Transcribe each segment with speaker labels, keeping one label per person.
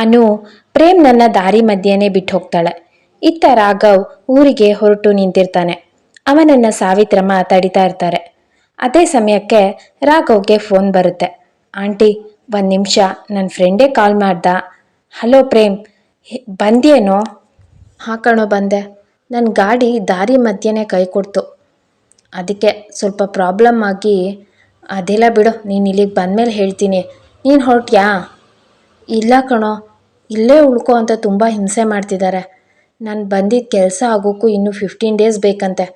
Speaker 1: ಅನು ಪ್ರೇಮ್ ನನ್ನ ದಾರಿ ಮಧ್ಯೆನೇ ಬಿಟ್ಟು ಹೋಗ್ತಾಳೆ. ಇತ್ತ ರಾಘವ್ ಊರಿಗೆ ಹೊರಟು ನಿಂತಿರ್ತಾನೆ. ಅವನನ್ನ ಸಾವಿತ್ರಮ್ಮ ತಡಿತಾ ಇರ್ತಾರೆ. ಅದೇ ಸಮಯಕ್ಕೆ ರಾಘವ್ಗೆ ಫೋನ್ ಬರುತ್ತೆ. ಆಂಟಿ, ಒಂದು ನಿಮಿಷ, ನನ್ನ ಫ್ರೆಂಡೇ ಕಾಲ್ ಮಾಡ್ದ. ಹಲೋ ಪ್ರೇಮ್, ಬಂದೇನೋ? ಹಾಕಣೋ ಬಂದೆ. ನನ್ನ ಗಾಡಿ ದಾರಿ ಮಧ್ಯೆನೇ ಕೈ ಕೊಡ್ತು. ಅದಕ್ಕೆ ಸ್ವಲ್ಪ ಪ್ರಾಬ್ಲಮ್ ಆಗಿ. ಅದೆಲ್ಲ ಬಿಡು, ನೀನು ಇಲ್ಲಿಗೆ ಬಂದಮೇಲೆ ಹೇಳ್ತೀನಿ. ನೀನು ಹೊರಟ್ಯಾ? ಇಲ್ಲ ಕಣೋ, ಇಲ್ಲೇ ಉಳ್ಕೊ ಅಂತ ತುಂಬ ಹಿಂಸೆ ಮಾಡ್ತಿದ್ದಾರೆ. ನಾನು ಬಂದಿದ್ದ ಕೆಲಸ ಆಗೋಕ್ಕೂ ಇನ್ನೂ 15 ಡೇಸ್ ಬೇಕಂತೆ.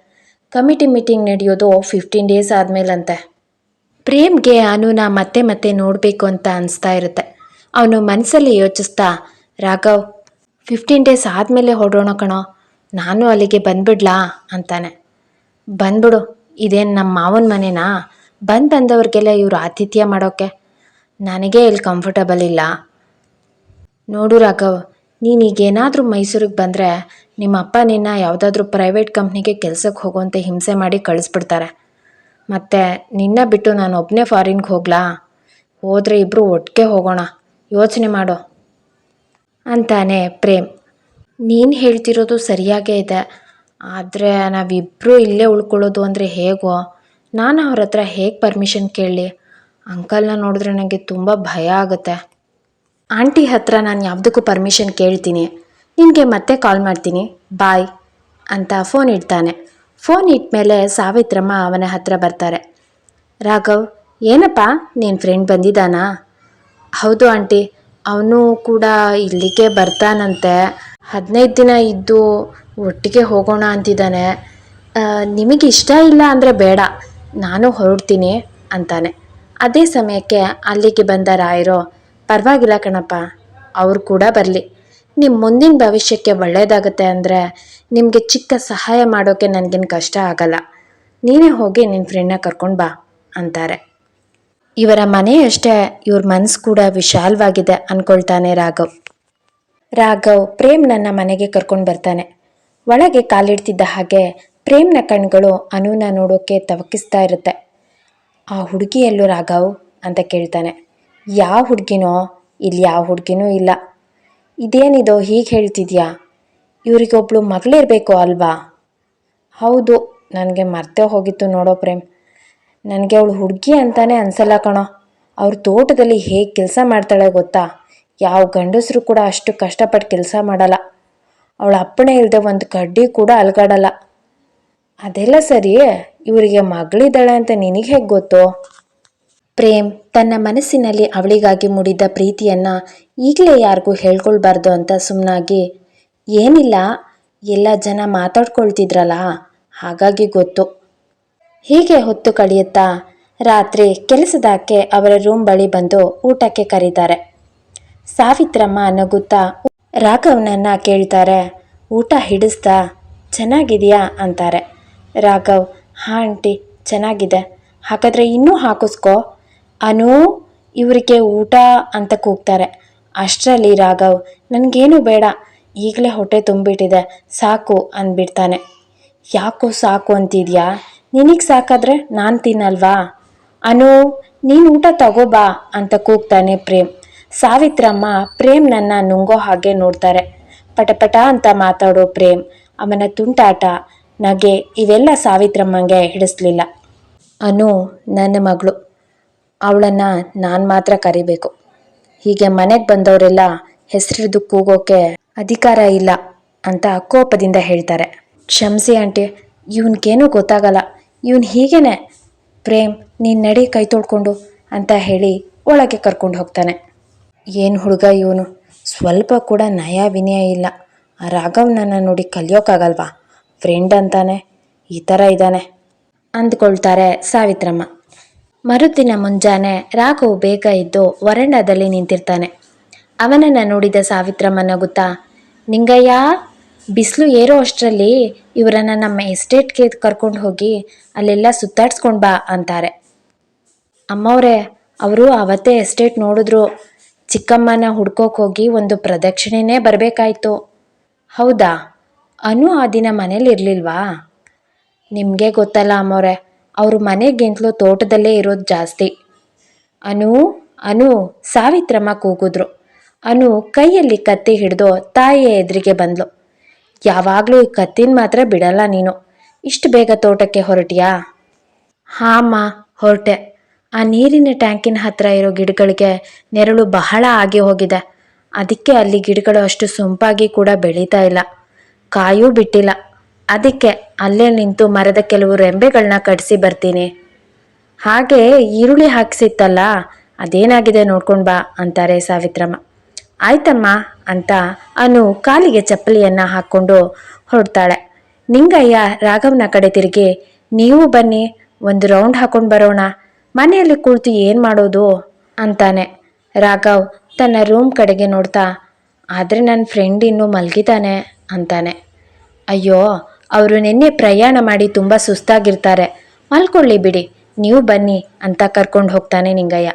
Speaker 1: ಕಮಿಟಿ ಮೀಟಿಂಗ್ ನಡೆಯೋದು 15 ಡೇಸ್ ಆದಮೇಲಂತೆ. ಪ್ರೇಮ್ಗೆ ಅನುನ ಮತ್ತೆ ಮತ್ತೆ ನೋಡಬೇಕು ಅಂತ ಅನಿಸ್ತಾ ಇರುತ್ತೆ. ಅವನು ಮನಸ್ಸಲ್ಲಿ ಯೋಚಿಸ್ತಾ, ರಾಘವ್ 15 ಡೇಸ್ ಆದಮೇಲೆ ಹೊರಡೋಣ ಕಣೋ, ನಾನು ಅಲ್ಲಿಗೆ ಬಂದ್ಬಿಡ್ಲಾ ಅಂತಾನೆ. ಬಂದ್ಬಿಡು, ಇದೇನು ನಮ್ಮ ಮಾವನ ಮನೆನಾ? ಬಂದವ್ರಿಗೆಲ್ಲ ಇವರು ಆತಿಥ್ಯ ಮಾಡೋಕ್ಕೆ? ನನಗೇ ಇಲ್ಲಿ ಕಂಫರ್ಟಬಲ್ ಇಲ್ಲ. ನೋಡು ರಾಘವ್, ನೀನೀಗೇನಾದರೂ ಮೈಸೂರಿಗೆ ಬಂದರೆ ನಿಮ್ಮ ಅಪ್ಪ ನಿನ್ನ ಯಾವುದಾದ್ರೂ ಪ್ರೈವೇಟ್ ಕಂಪ್ನಿಗೆ ಕೆಲಸಕ್ಕೆ ಹೋಗುವಂತೆ ಹಿಂಸೆ ಮಾಡಿ ಕಳಿಸ್ಬಿಡ್ತಾರೆ. ಮತ್ತು ನಿನ್ನ ಬಿಟ್ಟು ನಾನು ಒಬ್ಬನೇ ಫಾರಿನ್ಗೆ ಹೋಗ್ಲಾ? ಹೋದರೆ ಇಬ್ಬರು ಒಟ್ಟಿಗೆ ಹೋಗೋಣ, ಯೋಚನೆ ಮಾಡೋ ಅಂತಾನೆ ಪ್ರೇಮ್. ನೀನು ಹೇಳ್ತಿರೋದು ಸರಿಯಾಗೇ ಇದೆ, ಆದರೆ ನಾವಿಬ್ಬರೂ ಇಲ್ಲೇ ಉಳ್ಕೊಳ್ಳೋದು ಅಂದರೆ ಹೇಗೋ? ನಾನು ಅವ್ರ ಹತ್ರ ಹೇಗೆ ಪರ್ಮಿಷನ್ ಕೇಳಲಿ? ಅಂಕಲ್ನ ನೋಡಿದ್ರೆ ನನಗೆ ತುಂಬ ಭಯ ಆಗುತ್ತೆ. ಆಂಟಿ ಹತ್ರ ನಾನು ಯಾವುದಕ್ಕೂ ಪರ್ಮಿಷನ್ ಕೇಳ್ತೀನಿ. ನಿನಗೆ ಮತ್ತೆ ಕಾಲ್ ಮಾಡ್ತೀನಿ, ಬಾಯ್ ಅಂತ ಫೋನ್ ಇಡ್ತಾನೆ. ಫೋನ್ ಇಟ್ಮೇಲೆ ಸಾವಿತ್ರಮ್ಮ ಅವನ ಹತ್ರ ಬರ್ತಾರೆ. ರಾಘವ್, ಏನಪ್ಪ, ನಿನ್ನ ಫ್ರೆಂಡ್ ಬಂದಿದ್ದಾನಾ? ಹೌದು ಆಂಟಿ, ಅವನು ಕೂಡ ಇಲ್ಲಿಗೆ ಬರ್ತಾನಂತೆ. 15 ದಿನ ಇದ್ದು ಒಟ್ಟಿಗೆ ಹೋಗೋಣ ಅಂತಿದ್ದಾನೆ. ನಿಮಗೆ ಇಷ್ಟ ಇಲ್ಲ ಅಂದರೆ ಬೇಡ, ನಾನು ಹೊರಡ್ತೀನಿ ಅಂತಾನೆ. ಅದೇ ಸಮಯಕ್ಕೆ ಅಲ್ಲಿಗೆ ಬಂದ ರಾಯರು, ಪರವಾಗಿಲ್ಲ ಕಣಪ್ಪ, ಅವ್ರು ಕೂಡ ಬರಲಿ. ನಿಮ್ಮ ಮುಂದಿನ ಭವಿಷ್ಯಕ್ಕೆ ಒಳ್ಳೆಯದಾಗತ್ತೆ ಅಂದರೆ ನಿಮಗೆ ಚಿಕ್ಕ ಸಹಾಯ ಮಾಡೋಕ್ಕೆ ನನಗೇನು ಕಷ್ಟ ಆಗಲ್ಲ. ನೀನೇ ಹೋಗಿ ನಿನ್ನ ಫ್ರೆಂಡ್ನ ಕರ್ಕೊಂಡು ಬಾ ಅಂತಾರೆ. ಇವರ ಮನೆಯಷ್ಟೇ ಇವ್ರ ಮನಸ್ಸು ಕೂಡ ವಿಶಾಲವಾಗಿದೆ ಅಂದ್ಕೊಳ್ತಾನೆ ರಾಘವ್. ಪ್ರೇಮ್ ನನ್ನ ಮನೆಗೆ ಕರ್ಕೊಂಡು ಬರ್ತಾನೆ. ಒಳಗೆ ಕಾಲಿಡ್ತಿದ್ದ ಹಾಗೆ ಪ್ರೇಮ್ನ ಕಣ್ಗಳು ಅನುನ ನೋಡೋಕ್ಕೆ ತವಕಿಸ್ತಾ ಇರುತ್ತೆ. ಆ ಹುಡುಗಿ ಎಲ್ಲೋ ರಾಘವ್ ಅಂತ ಕೇಳ್ತಾನೆ. ಯಾವ ಹುಡುಗಿನೋ? ಇಲ್ಲಿ ಯಾವ ಹುಡುಗಿನೂ ಇಲ್ಲ. ಇದೇನಿದೋ ಹೀಗೆ ಹೇಳ್ತಿದ್ಯಾ? ಇವರಿಗೊಬ್ಳು ಮಗಳಿರಬೇಕು ಅಲ್ವಾ? ಹೌದು, ನನಗೆ ಮರ್ತೇ ಹೋಗಿತ್ತು ನೋಡೋ ಪ್ರೇಮ್. ನನಗೆ ಅವಳು ಹುಡುಗಿ ಅಂತಾನೆ ಅನ್ಸಲ್ಲ ಕಣೋ. ಅವ್ರ ತೋಟದಲ್ಲಿ ಹೇಗೆ ಕೆಲಸ ಮಾಡ್ತಾಳೆ ಗೊತ್ತಾ? ಯಾವ ಗಂಡಸರು ಕೂಡ ಅಷ್ಟು ಕಷ್ಟಪಟ್ಟು ಕೆಲಸ ಮಾಡಲ್ಲ. ಅವಳ ಅಪ್ಪಣೆ ಇಲ್ಲದೆ ಒಂದು ಕಡ್ಡಿ ಕೂಡ ಅಲ್ಗಾಡಲ್ಲ. ಅದೆಲ್ಲ ಸರಿ, ಇವರಿಗೆ ಮಗಳಿದ್ದಾಳೆ ಅಂತ ನಿನಗೆ ಹೇಗೆ ಗೊತ್ತು? ಪ್ರೇಮ್ ತನ್ನ ಮನಸ್ಸಿನಲ್ಲಿ ಅವಳಿಗಾಗಿ ಮೂಡಿದ್ದ ಪ್ರೀತಿಯನ್ನು ಈಗಲೇ ಯಾರಿಗೂ ಹೇಳ್ಕೊಳ್ಬಾರ್ದು ಅಂತ ಸುಮ್ಮನಾಗಿ, ಏನಿಲ್ಲ, ಎಲ್ಲ ಜನ ಮಾತಾಡ್ಕೊಳ್ತಿದ್ರಲ್ಲ ಹಾಗಾಗಿ ಗೊತ್ತು. ಹೀಗೆ ಹೊತ್ತು ಕಳೆಯುತ್ತಾ ರಾತ್ರಿ ಕೆಲಸದಾಕೆ ಅವರ ರೂಮ್ ಬಳಿ ಬಂದು ಊಟಕ್ಕೆ ಕರೀತಾರೆ. ಸಾವಿತ್ರಮ್ಮ ನಗುತ್ತಾ ರಾಘವ್ನನ್ನ ಕೇಳ್ತಾರೆ, ಊಟ ಹಿಡಿಸ್ತಾ? ಚೆನ್ನಾಗಿದೆಯಾ ಅಂತಾರೆ. ರಾಘವ್, ಹಾಂ ಆಂಟಿ, ಚೆನ್ನಾಗಿದೆ. ಹಾಗಾದರೆ ಇನ್ನೂ ಹಾಕಿಸ್ಕೋ. ಅನು, ಇವರಿಗೆ ಊಟ ಅಂತ ಕೂಗ್ತಾರೆ. ಅಷ್ಟರಲ್ಲಿ ರಾಘವ್, ನನಗೇನು ಬೇಡ, ಈಗಲೇ ಹೊಟ್ಟೆ ತುಂಬಿಟ್ಟಿದೆ, ಸಾಕು ಅಂದ್ಬಿಡ್ತಾನೆ. ಯಾಕೋ ಸಾಕು ಅಂತಿದ್ಯಾ? ನಿನಗೆ ಸಾಕಾದ್ರೆ ನಾನು ತಿನ್ನಲ್ವಾ? ಅನು, ನೀನು ಊಟ ತಗೋಬಾ ಅಂತ ಕೂಗ್ತಾನೆ ಪ್ರೇಮ್. ಸಾವಿತ್ರಮ್ಮ ಪ್ರೇಮ್ನನ್ನ ನುಂಗೋ ಹಾಗೆ ನೋಡ್ತಾರೆ. ಪಟಪಟ ಅಂತ ಮಾತಾಡೋ ಪ್ರೇಮ್, ಅವನ ತುಂಟಾಟ, ನಗೆ ಇವೆಲ್ಲ ಸಾವಿತ್ರಮ್ಮಂಗೆ ಹಿಡಿಸ್ಲಿಲ್ಲ. ಅನು ನನ್ನ ಮಗಳು, ಅವಳನ್ನು ನಾನು ಮಾತ್ರ ಕರಿಬೇಕು. ಹೀಗೆ ಮನೆಗೆ ಬಂದವರೆಲ್ಲ ಹೆಸರಿದು ಕೂಗೋಕೆ ಅಧಿಕಾರ ಇಲ್ಲ ಅಂತ ಕೋಪದಿಂದ ಹೇಳ್ತಾರೆ. ಕ್ಷಮಿಸಿ ಆಂಟಿ, ಇವನಿಗೇನೂ ಗೊತ್ತಾಗಲ್ಲ, ಇವನು ಹೀಗೇನೆ. ಪ್ರೇಮ್, ನೀನು ನಡಿ ಕೈ ತೊಳ್ಕೊಂಡು ಅಂತ ಹೇಳಿ ಒಳಗೆ ಕರ್ಕೊಂಡು ಹೋಗ್ತಾನೆ. ಏನು ಹುಡುಗ ಇವನು, ಸ್ವಲ್ಪ ಕೂಡ ನಯ ವಿನಯ ಇಲ್ಲ. ಆ ರಾಘವ್ನನ್ನ ನೋಡಿ ಕಲಿಯೋಕ್ಕಾಗಲ್ವಾ? ಫ್ರೆಂಡ್ ಅಂತಾನೆ ಈ ಥರ ಇದ್ದಾನೆ ಅಂದ್ಕೊಳ್ತಾರೆ ಸಾವಿತ್ರಮ್ಮ. ಮರುದಿನ ಮುಂಜಾನೆ ರಾಘವ್ ಬೇಗ ಇದ್ದು ವರಂಡಾದಲ್ಲಿ ನಿಂತಿರ್ತಾನೆ. ಅವನನ್ನು ನೋಡಿದ ಸಾವಿತ್ರಮ್ಮ ನಗುತ್ತಾ, ನಿಂಗಯ್ಯ, ಬಿಸಿಲು ಏರೋ ಅಷ್ಟರಲ್ಲಿ ಇವರನ್ನು ನಮ್ಮ ಎಸ್ಟೇಟ್ಗೆ ಕರ್ಕೊಂಡು ಹೋಗಿ ಅಲ್ಲೆಲ್ಲ ಸುತ್ತಾಡ್ಸ್ಕೊಂಡು ಬಾ ಅಂತಾರೆ. ಅಮ್ಮವ್ರೆ, ಅವರು ಅವತ್ತೇ ಎಸ್ಟೇಟ್ ನೋಡಿದ್ರು. ಚಿಕ್ಕಮ್ಮನ ಹುಡ್ಕೋಕೆ ಹೋಗಿ ಒಂದು ಪ್ರದಕ್ಷಿಣೆನೇ ಬರಬೇಕಾಯ್ತು. ಹೌದಾ? ಅನು ಆ ದಿನ ಮನೇಲಿ ಇರಲಿಲ್ವಾ? ನಿಮಗೆ ಗೊತ್ತಲ್ಲ ಅಮ್ಮವ್ರೆ, ಅವರು ಮನೆಗಿಂತಲೂ ತೋಟದಲ್ಲೇ ಇರೋದು ಜಾಸ್ತಿ. ಅನು, ಅನು, ಸಾವಿತ್ರಮ್ಮ ಕೂಗಿದ್ರು. ಅನು ಕೈಯಲ್ಲಿ ಕತ್ತಿ ಹಿಡಿದು ತಾಯಿಯ ಎದುರಿಗೆ ಬಂದ್ಲು. ಯಾವಾಗಲೂ ಈ ಕತ್ತಿನ ಮಾತ್ರ ಬಿಡಲ್ಲ ನೀನು. ಇಷ್ಟು ಬೇಗ ತೋಟಕ್ಕೆ ಹೊರಟಿಯಾ? ಹಾಮ್ಮ, ಹೊರಟೆ. ಆ ನೀರಿನ ಟ್ಯಾಂಕಿನ ಹತ್ರ ಇರೋ ಗಿಡಗಳಿಗೆ ನೆರಳು ಬಹಳ ಆಗಿ ಹೋಗಿದೆ. ಅದಕ್ಕೆ ಅಲ್ಲಿ ಗಿಡಗಳು ಅಷ್ಟು ಸೊಂಪಾಗಿ ಕೂಡ ಬೆಳೀತಾ ಇಲ್ಲ, ಕಾಯೂ ಬಿಟ್ಟಿಲ್ಲ. ಅದಕ್ಕೆ ಅಲ್ಲೇ ನಿಂತು ಮರದ ಕೆಲವು ರೆಂಬೆಗಳನ್ನ ಕಡಿಸಿ ಬರ್ತೀನಿ. ಹಾಗೆ ಈರುಳ್ಳಿ ಹಾಕ್ಸಿತ್ತಲ್ಲ, ಅದೇನಾಗಿದೆ ನೋಡ್ಕೊಂಡು ಬಾ ಅಂತಾರೆ ಸಾವಿತ್ರಮ್ಮ. ಆಯ್ತಮ್ಮ ಅಂತ ಅನು ಕಾಲಿಗೆ ಚಪ್ಪಲಿಯನ್ನು ಹಾಕ್ಕೊಂಡು ಹೊರಡ್ತಾಳೆ. ನಿಂಗಯ್ಯ ರಾಘವ್ನ ಕಡೆ ತಿರುಗಿ, ನೀವು ಬನ್ನಿ, ಒಂದು ರೌಂಡ್ ಹಾಕೊಂಡು ಬರೋಣ, ಮನೆಯಲ್ಲಿ ಕುಳಿತು ಏನು ಮಾಡೋದು ಅಂತಾನೆ. ರಾಘವ್ ತನ್ನ ರೂಮ್ ಕಡೆಗೆ ನೋಡ್ತಾ, ಆದರೆ ನನ್ನ ಫ್ರೆಂಡ್ ಇನ್ನೂ ಮಲಗಿದ್ದಾನೆ ಅಂತಾನೆ. ಅಯ್ಯೋ, ಅವರು ನಿನ್ನೆ ಪ್ರಯಾಣ ಮಾಡಿ ತುಂಬ ಸುಸ್ತಾಗಿರ್ತಾರೆ, ಮಲ್ಕೊಳ್ಳಿ ಬಿಡಿ, ನೀವು ಬನ್ನಿ ಅಂತ ಕರ್ಕೊಂಡು ಹೋಗ್ತಾನೆ ನಿಂಗಯ್ಯ.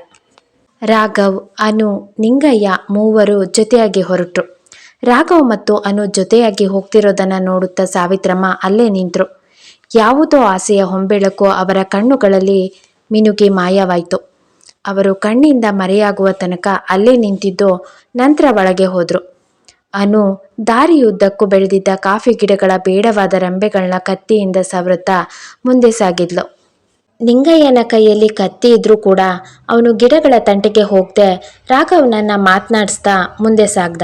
Speaker 1: ರಾಘವ್, ಅನು, ನಿಂಗಯ್ಯ ಮೂವರು ಜೊತೆಯಾಗಿ ಹೊರಟರು. ರಾಘವ್ ಮತ್ತು ಅನು ಜೊತೆಯಾಗಿ ಹೋಗ್ತಿರೋದನ್ನ ನೋಡುತ್ತಾ ಸಾವಿತ್ರಮ್ಮ ಅಲ್ಲೇ ನಿಂತರು. ಯಾವುದೋ ಆಸೆಯ ಹೊಂಬೆಳಕು ಅವರ ಕಣ್ಣುಗಳಲ್ಲಿ ಮಿನುಗಿ ಮಾಯವಾಯಿತು. ಅವರು ಕಣ್ಣಿಂದ ಮರೆಯಾಗುವ ತನಕ ಅಲ್ಲೇ ನಿಂತಿದ್ದು ನಂತರ ಒಳಗೆ ಹೋದರು. ಅನು ದಾರಿಯುದ್ದಕ್ಕೂ ಬೆಳೆದಿದ್ದ ಕಾಫಿ ಗಿಡಗಳ ಬೇಡವಾದ ರೆಂಬೆಗಳನ್ನ ಕತ್ತಿಯಿಂದ ಸವರುತ್ತಾ ಮುಂದೆ ಸಾಗಿದ್ಲು. ನಿಂಗಯ್ಯನ ಕೈಯಲ್ಲಿ ಕತ್ತಿ ಇದ್ರೂ ಕೂಡ ಅವನು ಗಿಡಗಳ ತಂಟೆಗೆ ಹೋಗದೆ ರಾಘವ್ನನ್ನ ಮಾತನಾಡಿಸ್ತಾ ಮುಂದೆ ಸಾಗ್ದ.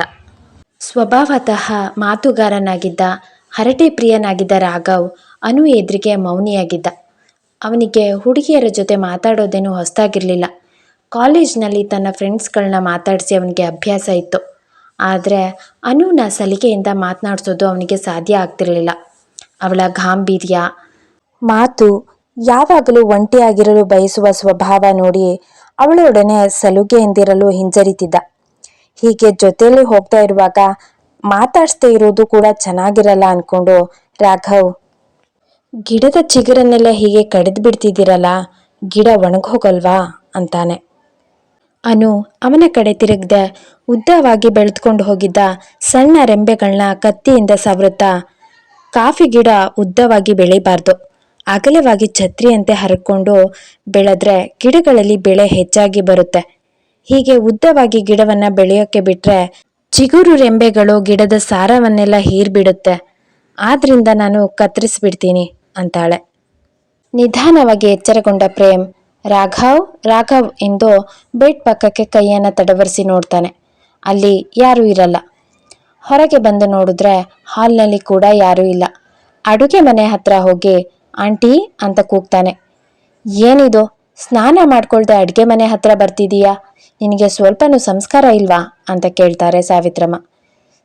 Speaker 1: ಸ್ವಭಾವತಃ ಮಾತುಗಾರನಾಗಿದ್ದ, ಹರಟೆ ಪ್ರಿಯನಾಗಿದ್ದ ರಾಘವ್ ಅನು ಎದುರಿಗೆ ಮೌನಿಯಾಗಿದ್ದ. ಅವನಿಗೆ ಹುಡುಗಿಯರ ಜೊತೆ ಮಾತಾಡೋದೇನು ಹೊಸದಾಗಿರಲಿಲ್ಲ. ಕಾಲೇಜ್ನಲ್ಲಿ ತನ್ನ ಫ್ರೆಂಡ್ಸ್ಗಳನ್ನ ಮಾತಾಡಿಸಿ ಅವನಿಗೆ ಅಭ್ಯಾಸ ಇತ್ತು. ಆದರೆ ಅನುನ ಸಲಿಗೆಯಿಂದ ಮಾತನಾಡಿಸೋದು ಅವನಿಗೆ ಸಾಧ್ಯ ಆಗ್ತಿರಲಿಲ್ಲ. ಅವಳ ಗಾಂಭೀರ್ಯ, ಮಾತು, ಯಾವಾಗಲೂ ಒಂಟಿಯಾಗಿರಲು ಬಯಸುವ ಸ್ವಭಾವ ನೋಡಿ ಅವಳೊಡನೆ ಸಲುಗೆಯಿಂದಿರಲು ಹಿಂಜರಿತಿದ್ದ. ಹೀಗೆ ಜೊತೆಯಲ್ಲಿ ಹೋಗ್ತಾ ಇರುವಾಗ ಮಾತಾಡಿಸ್ದೇ ಇರೋದು ಕೂಡ ಚೆನ್ನಾಗಿರಲ್ಲ ಅಂದ್ಕೊಂಡು ರಾಘವ್, ಗಿಡದ ಚಿಗುರನ್ನೆಲ್ಲ ಹೀಗೆ ಕಡಿದು ಬಿಡ್ತಿದ್ದೀರಲ್ಲ, ಗಿಡ ಒಣಗೋಗಲ್ವಾ ಅಂತಾನೆ. ಅನು ಅವನ ಕಡೆ ತಿರುಗದೆ ಉದ್ದವಾಗಿ ಬೆಳೆದುಕೊಂಡು ಹೋಗಿದ್ದ ಸಣ್ಣ ರೆಂಬೆಗಳನ್ನ ಕತ್ತಿಯಿಂದ ಸವರುತ್ತಾ, ಕಾಫಿ ಗಿಡ ಉದ್ದವಾಗಿ ಬೆಳಿಬಾರ್ದು, ಅಗಲವಾಗಿ ಛತ್ರಿಯಂತೆ ಹರಕೊಂಡು ಬೆಳೆದ್ರೆ ಗಿಡಗಳಲ್ಲಿ ಬೆಳೆ ಹೆಚ್ಚಾಗಿ ಬರುತ್ತೆ. ಹೀಗೆ ಉದ್ದವಾಗಿ ಗಿಡವನ್ನು ಬೆಳೆಯೋಕ್ಕೆ ಬಿಟ್ಟರೆ ಚಿಗುರು ರೆಂಬೆಗಳು ಗಿಡದ ಸಾರವನ್ನೆಲ್ಲ ಹೀರ್ಬಿಡುತ್ತೆ. ಆದ್ರಿಂದ ನಾನು ಕತ್ತರಿಸ್ಬಿಡ್ತೀನಿ ಅಂತಾಳೆ. ನಿಧಾನವಾಗಿ ಎಚ್ಚರಗೊಂಡ ಪ್ರೇಮ್, ರಾಘವ್ ರಾಘವ್ ಎಂದು ಬೆಡ್ ಪಕ್ಕಕ್ಕೆ ಕೈಯನ್ನು ತಡವರಿಸಿ ನೋಡ್ತಾನೆ. ಅಲ್ಲಿ ಯಾರೂ ಇರಲ್ಲ. ಹೊರಗೆ ಬಂದು ನೋಡಿದ್ರೆ ಹಾಲ್ನಲ್ಲಿ ಕೂಡ ಯಾರೂ ಇಲ್ಲ. ಅಡುಗೆ ಮನೆ ಹತ್ರ ಹೋಗಿ ಆಂಟಿ ಅಂತ ಕೂಗ್ತಾನೆ. ಏನಿದು, ಸ್ನಾನ ಮಾಡ್ಕೊಳ್ದೆ ಅಡುಗೆ ಮನೆ ಹತ್ರ ಬರ್ತಿದೀಯಾ, ನಿನಗೆ ಸ್ವಲ್ಪನೂ ಸಂಸ್ಕಾರ ಇಲ್ವಾ ಅಂತ ಕೇಳ್ತಾರೆ ಸಾವಿತ್ರಮ್ಮ.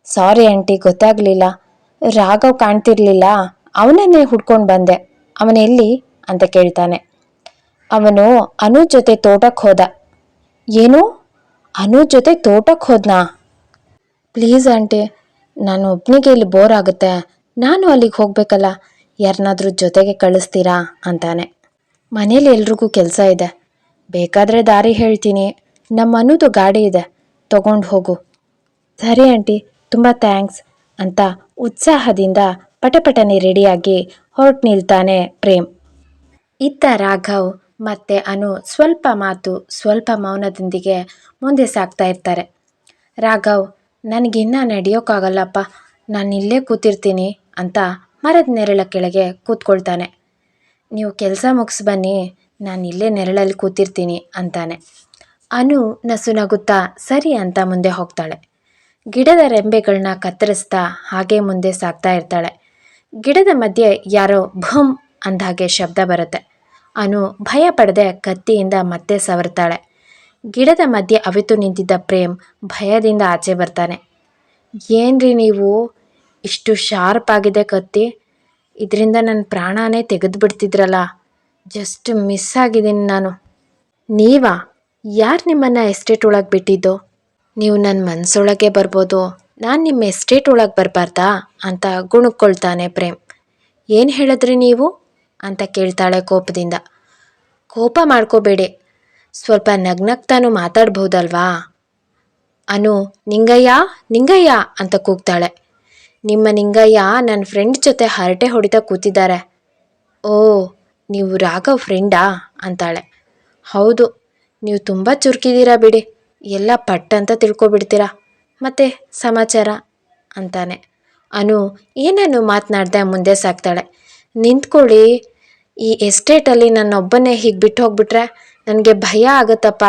Speaker 1: ಸಾರಿ ಆಂಟಿ, ಗೊತ್ತಾಗ್ಲಿಲ್ಲ, ರಾಘವ್ ಕಾಣ್ತಿರ್ಲಿಲ್ಲ, ಅವನನ್ನೇ ಹುಡ್ಕೊಂಡು ಬಂದೆ. ಅವನೆಲ್ಲಿ ಅಂತ ಕೇಳ್ತಾನೆ. ಅವನು ಅನು ಜೊತೆ ತೋಟಕ್ಕೆ ಹೋದ. ಏನು, ಅನು ಜೊತೆ ತೋಟಕ್ಕೆ ಹೋದ್ನಾ? ಪ್ಲೀಸ್ ಆಂಟಿ, ನಾನು ಒಬ್ಬನಿಗೆ ಇಲ್ಲಿ ಬೋರ್ ಆಗುತ್ತೆ, ನಾನು ಅಲ್ಲಿಗೆ ಹೋಗ್ಬೇಕಲ್ಲ, ಯಾರನ್ನಾದ್ರೂ ಜೊತೆಗೆ ಕಳಿಸ್ತೀರಾ ಅಂತಾನೆ. ಮನೇಲಿ ಎಲ್ರಿಗೂ ಕೆಲಸ ಇದೆ, ಬೇಕಾದರೆ ದಾರಿ ಹೇಳ್ತೀನಿ, ನಮ್ಮ ಅನ್ನೋದು ಗಾಡಿ ಇದೆ, ತಗೊಂಡು ಹೋಗು. ಸರಿ ಆಂಟಿ, ತುಂಬ ಥ್ಯಾಂಕ್ಸ್ ಅಂತ ಉತ್ಸಾಹದಿಂದ ಪಟಪಟನೆ ರೆಡಿಯಾಗಿ ಹೊರಟು ನಿಲ್ತಾನೆ ಪ್ರೇಮ್. ಇತ್ತ ರಾಘವ್ ಮತ್ತೆ ಅನು ಸ್ವಲ್ಪ ಮಾತು ಸ್ವಲ್ಪ ಮೌನದೊಂದಿಗೆ ಮುಂದೆ ಸಾಗ್ತಾ ಇರ್ತಾರೆ. ರಾಘವ್, ನನಗಿನ್ನ ನಡೆಯೋಕ್ಕಾಗಲ್ಲಪ್ಪ, ನಾನು ಇಲ್ಲೇ ಕೂತಿರ್ತೀನಿ ಅಂತ ಮರದ ನೆರಳ ಕೆಳಗೆ ಕೂತ್ಕೊಳ್ತಾನೆ. ನೀವು ಕೆಲಸ ಮುಗಿಸ್ ಬನ್ನಿ, ನಾನು ಇಲ್ಲೇ ನೆರಳಲ್ಲಿ ಕೂತಿರ್ತೀನಿ ಅಂತಾನೆ. ಅನು ನಸುನಗುತ್ತಾ ಸರಿ ಅಂತ ಮುಂದೆ ಹೋಗ್ತಾಳೆ. ಗಿಡದ ರೆಂಬೆಗಳನ್ನ ಕತ್ತರಿಸ್ತಾ ಹಾಗೆ ಮುಂದೆ ಸಾಗ್ತಾ ಇರ್ತಾಳೆ. ಗಿಡದ ಮಧ್ಯೆ ಯಾರೋ ಭಮ್ ಅಂದಾಗೆ ಶಬ್ದ ಬರುತ್ತೆ. ಅನು ಭಯ ಪಡದೆ ಕತ್ತಿಯಿಂದ ಮತ್ತೆ ಸವರ್ತಾಳೆ. ಗಿಡದ ಮಧ್ಯೆ ಅವಿತು ನಿಂತಿದ್ದ ಪ್ರೇಮ್ ಭಯದಿಂದ ಆಚೆ ಬರ್ತಾನೆ. ಏನ್ರಿ ನೀವು, ಇಷ್ಟು ಶಾರ್ಪ್ ಆಗಿದೆ ಕತ್ತಿ, ಇದರಿಂದ ನನ್ನ ಪ್ರಾಣನೇ ತೆಗೆದು ಬಿಡ್ತಿದ್ರಲ್ಲ, ಜಸ್ಟ್ ಮಿಸ್ ಆಗಿದ್ದೀನಿ ನಾನು. ನೀವಾ? ಯಾರು ನಿಮ್ಮನ್ನು ಎಸ್ಟೇಟ್ ಒಳಗೆ ಬಿಟ್ಟಿದ್ದು? ನೀವು ನನ್ನ ಮನಸ್ಸೊಳಗೆ ಬರ್ಬೋದು, ನಾನು ನಿಮ್ಮ ಎಸ್ಟೇಟ್ ಒಳಗೆ ಬರಬಾರ್ದಾ ಅಂತ ಗುಣುಕ್ಕೊಳ್ತಾನೆ ಪ್ರೇಮ್. ಏನು ಹೇಳಿದ್ರಿ ನೀವು ಅಂತ ಕೇಳ್ತಾಳೆ ಕೋಪದಿಂದ. ಕೋಪ ಮಾಡ್ಕೋಬೇಡಿ, ಸ್ವಲ್ಪ ನಗ್ನಗ್ತಾನು ಮಾತಾಡ್ಬೋದಲ್ವಾ? ಅನು ನಿಂಗಯ್ಯ ನಿಂಗಯ್ಯ ಅಂತ ಕೂಗ್ತಾಳೆ. ನಿಮ್ಮ ನಿಂಗಯ್ಯ ನನ್ನ ಫ್ರೆಂಡ್ ಜೊತೆ ಹರಟೆ ಹೊಡಿತಾ ಕೂತಿದ್ದಾರೆ. ಓ, ನೀವು ರಾಘವ್ ಫ್ರೆಂಡಾ ಅಂತಾಳೆ. ಹೌದು, ನೀವು ತುಂಬ ಚುರುಕಿದ್ದೀರಾ ಬಿಡಿ, ಎಲ್ಲ ಪಟ್ ಅಂತ ತಿಳ್ಕೊಬಿಡ್ತೀರಾ. ಮತ್ತೆ ಸಮಾಚಾರ ಅಂತಾನೆ. ಅನು ಏನನ್ನು ಮಾತನಾಡ್ದೆ ಮುಂದೆ ಸಾಕ್ತಾಳೆ. ನಿಂತ್ಕೊಳ್ಳಿ, ಈ ಎಸ್ಟೇಟಲ್ಲಿ ನನ್ನೊಬ್ಬನೇ ಹೀಗೆ ಬಿಟ್ಟು ಹೋಗ್ಬಿಟ್ರೆ ನನಗೆ ಭಯ ಆಗುತ್ತಪ್ಪ.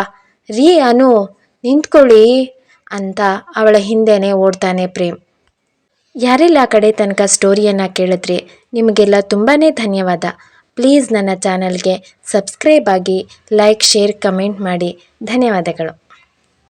Speaker 1: ರೀ ಅನು, ನಿಂತ್ಕೊಳ್ಳಿ ಅಂತ ಅವಳ ಹಿಂದೆನೇ ಓಡ್ತಾನೆ ಪ್ರೇಮ್. ಯಾರೆಲ್ಲ ಆ ಕಡೆ ತನಕ ಸ್ಟೋರಿಯನ್ನು ಕೇಳಿದ್ರಿ, ನಿಮಗೆಲ್ಲ ತುಂಬಾ ಧನ್ಯವಾದ. ಪ್ಲೀಸ್ ನನ್ನ ಚಾನಲ್ಗೆ ಸಬ್ಸ್ಕ್ರೈಬ್ ಆಗಿ, ಲೈಕ್, ಶೇರ್, ಕಮೆಂಟ್ ಮಾಡಿ. ಧನ್ಯವಾದಗಳು.